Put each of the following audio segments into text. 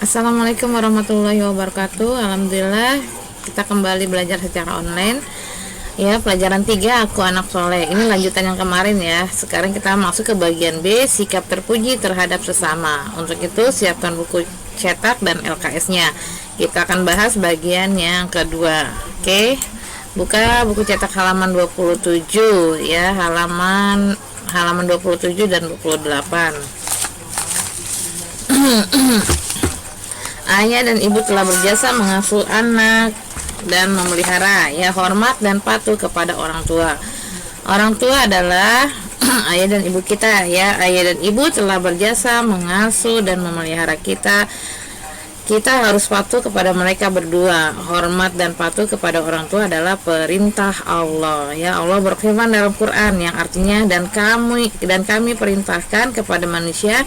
Assalamualaikum warahmatullahi wabarakatuh. Alhamdulillah kita kembali belajar secara online. Ya, pelajaran 3 aku anak soleh. Ini lanjutan yang kemarin ya. Sekarang kita masuk ke bagian B, sikap terpuji terhadap sesama. Untuk itu siapkan buku cetak dan LKS-nya. Kita akan bahas bagian yang kedua. Oke. Buka buku cetak halaman 27 ya, halaman 27 dan 28. Ayah dan ibu telah berjasa mengasuh anak dan memelihara, ya, hormat dan patuh kepada orang tua. Orang tua adalah ayah dan ibu kita, ya. Ayah dan ibu telah berjasa mengasuh dan memelihara kita. Kita harus patuh kepada mereka berdua. Hormat dan patuh kepada orang tua adalah perintah Allah, ya. Allah berfirman dalam Quran yang artinya dan kami perintahkan kepada manusia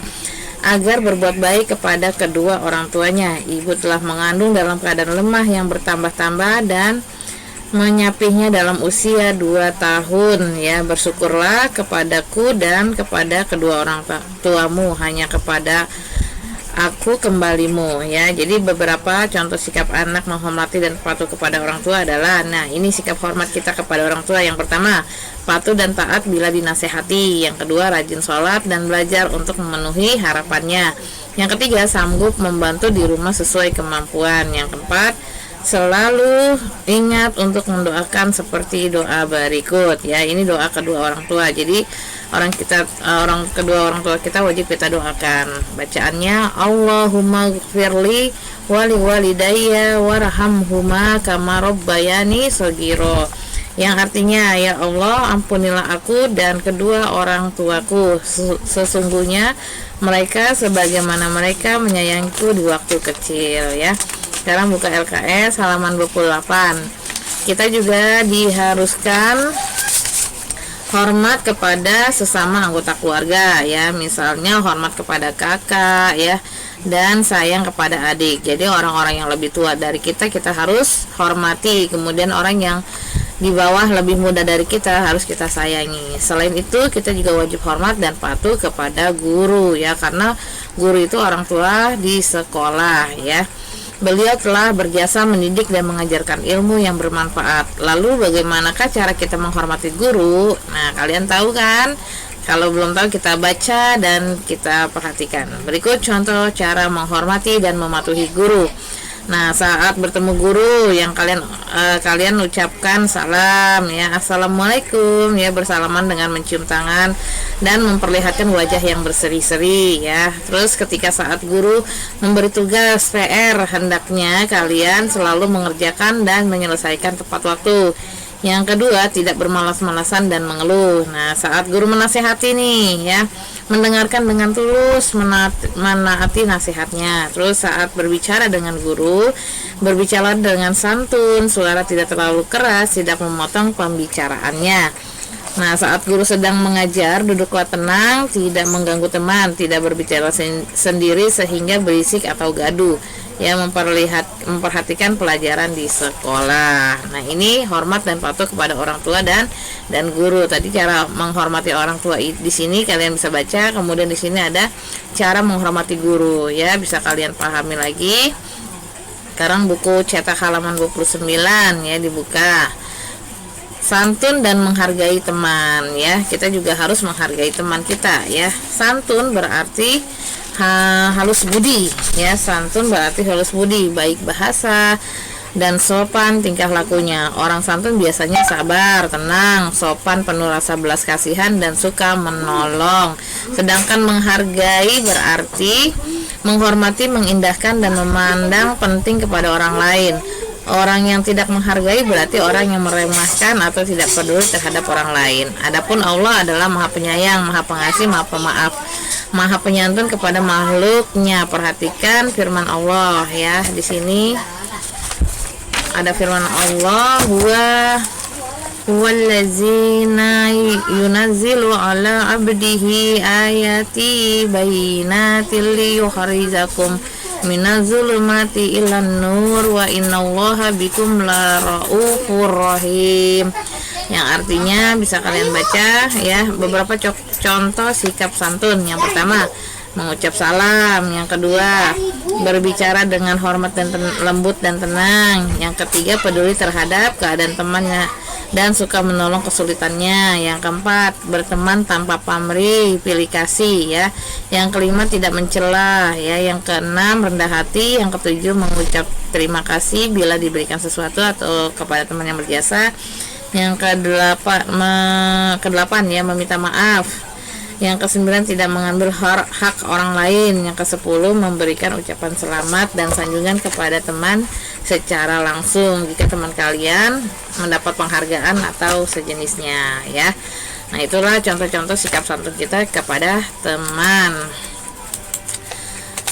agar berbuat baik kepada kedua orang tuanya. Ibu telah mengandung dalam keadaan lemah yang bertambah-tambah dan menyapihnya dalam usia 2 tahun, ya. Bersyukurlah kepadaku dan kepada kedua orang tuamu, hanya kepada aku kembalimu, ya. Jadi beberapa contoh sikap anak menghormati dan patuh kepada orang tua adalah, nah, ini sikap hormat kita kepada orang tua. Yang pertama, patuh dan taat bila dinasehati. Yang kedua, rajin sholat dan belajar untuk memenuhi harapannya. Yang ketiga, sanggup membantu di rumah sesuai kemampuan. Yang keempat, selalu ingat untuk mendoakan seperti doa berikut, ya. Ini doa kedua orang tua. Jadi kedua orang tua kita wajib kita doakan. Bacaannya, Allahumma gfirli wali walidayya warhamhuma kama rabbayani shagiro. Yang artinya, ya Allah, ampunilah aku dan kedua orang tuaku, sesungguhnya mereka sebagaimana mereka menyayangiku di waktu kecil, ya. Sekarang buka LKS halaman 28. Kita juga diharuskan hormat kepada sesama anggota keluarga, ya. Misalnya hormat kepada kakak, ya, dan sayang kepada adik. Jadi orang-orang yang lebih tua dari kita harus hormati. Kemudian orang yang di bawah lebih muda dari kita harus kita sayangi. Selain itu, kita juga wajib hormat dan patuh kepada guru, ya, karena guru itu orang tua di sekolah, ya. Beliau telah berjasa mendidik dan mengajarkan ilmu yang bermanfaat. Lalu bagaimanakah cara kita menghormati guru? Nah, kalian tahu kan? Kalau belum tahu, kita baca dan kita perhatikan. Berikut contoh cara menghormati dan mematuhi guru. Nah, saat bertemu guru yang kalian ucapkan salam, ya, assalamualaikum, ya, bersalaman dengan mencium tangan dan memperlihatkan wajah yang berseri-seri, ya. Terus ketika saat guru memberi tugas PR, hendaknya kalian selalu mengerjakan dan menyelesaikan tepat waktu. Yang kedua, tidak bermalas-malasan dan mengeluh. Nah, saat guru menasihati nih, ya, mendengarkan dengan tulus, menaati nasihatnya. Terus saat berbicara dengan guru, berbicara dengan santun, suara tidak terlalu keras, tidak memotong pembicaraannya. Nah, saat guru sedang mengajar, duduklah tenang, tidak mengganggu teman, tidak berbicara sendiri sehingga berisik atau gaduh, ya. Memperhatikan pelajaran di sekolah. Nah, ini hormat dan patuh kepada orang tua dan guru. Tadi cara menghormati orang tua di sini kalian bisa baca. Kemudian di sini ada cara menghormati guru, ya, bisa kalian pahami lagi. Sekarang buku cetak halaman 29, ya, dibuka. Santun dan menghargai teman, ya. Kita juga harus menghargai teman kita, ya. Santun berarti halus budi, ya. Santun berarti halus budi, baik bahasa dan sopan tingkah lakunya. Orang santun biasanya sabar, tenang, sopan, penuh rasa belas kasihan dan suka menolong. Sedangkan menghargai berarti menghormati, mengindahkan dan memandang penting kepada orang lain. Orang yang tidak menghargai berarti orang yang meremehkan atau tidak peduli terhadap orang lain. Adapun Allah adalah Maha Penyayang, Maha Pengasih, Maha Pemaaf, Maha Penyantun kepada makhluknya. Perhatikan firman Allah, ya. Di sini ada firman Allah, huwallazina yunazzilu ala abdihi ayati bayyinatil liyukhrijakum minazulumati ilan nur wa innallaha bikum la raufur rahim. Yang artinya bisa kalian baca, ya, beberapa contoh sikap santun. Yang pertama, mengucap salam. Yang kedua, berbicara dengan hormat dan lembut dan tenang. Yang ketiga, peduli terhadap keadaan temannya dan suka menolong kesulitannya. Yang keempat, berteman tanpa pamrih, pilih kasih ya. Yang kelima, tidak mencela ya. Yang keenam, rendah hati. Yang ketujuh, mengucap terima kasih bila diberikan sesuatu atau kepada teman yang berjasa. Yang kedelapan ya, meminta maaf. Yang kesembilan, tidak mengambil hak orang lain. Yang kesepuluh, memberikan ucapan selamat dan sanjungan kepada teman secara langsung jika teman kalian mendapat penghargaan atau sejenisnya ya. Nah, itulah contoh-contoh sikap santun kita kepada teman.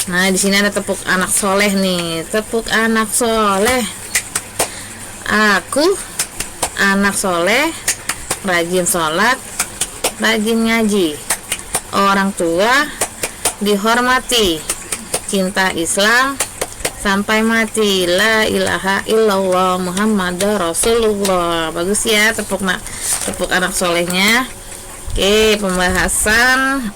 Nah, di sini ada tepuk anak soleh nih. Tepuk anak soleh. Aku anak soleh, rajin sholat, rajin ngaji. Orang tua dihormati, cinta Islam sampai mati, la ilaha illallah Muhammad Rasulullah. Bagus ya, tepuk anak solehnya. Oke, pembahasan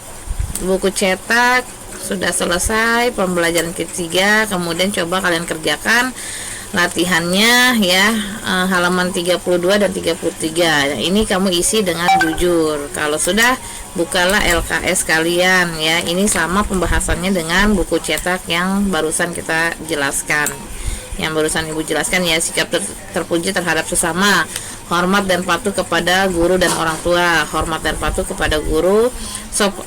buku cetak sudah selesai, pembelajaran ketiga. Kemudian coba kalian kerjakan latihannya ya, halaman 32 dan 33. Nah, ini kamu isi dengan jujur. Kalau sudah, bukalah LKS kalian ya. Ini sama pembahasannya dengan buku cetak yang barusan kita jelaskan. Yang barusan Ibu jelaskan ya, sikap terpuji terhadap sesama, hormat dan patuh kepada guru dan orang tua, hormat dan patuh kepada guru,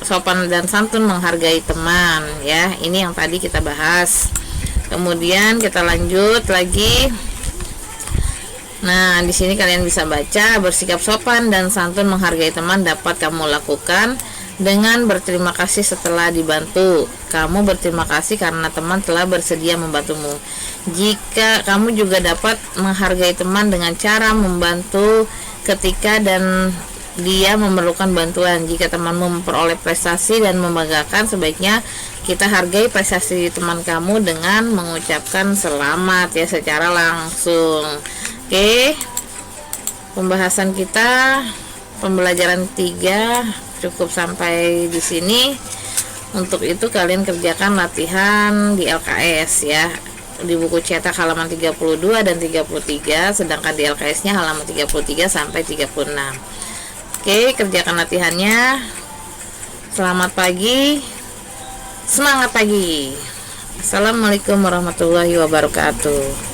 sopan dan santun menghargai teman ya. Ini yang tadi kita bahas. Kemudian kita lanjut lagi. Nah, di sini kalian bisa baca, bersikap sopan dan santun menghargai teman dapat kamu lakukan dengan berterima kasih setelah dibantu. Kamu berterima kasih karena teman telah bersedia membantumu. Jika kamu juga dapat menghargai teman dengan cara membantu ketika dan dia memerlukan bantuan. Jika temanmu memperoleh prestasi dan membanggakan, sebaiknya kita hargai prestasi teman kamu dengan mengucapkan selamat ya secara langsung. Oke, pembahasan kita pembelajaran 3 cukup sampai di sini. Untuk itu kalian kerjakan latihan di LKS ya, di buku cetak halaman 32 dan 33, sedangkan di LKS-nya halaman 33 sampai 36. Oke, kerjakan latihannya. Selamat pagi, semangat pagi. Assalamualaikum warahmatullahi wabarakatuh.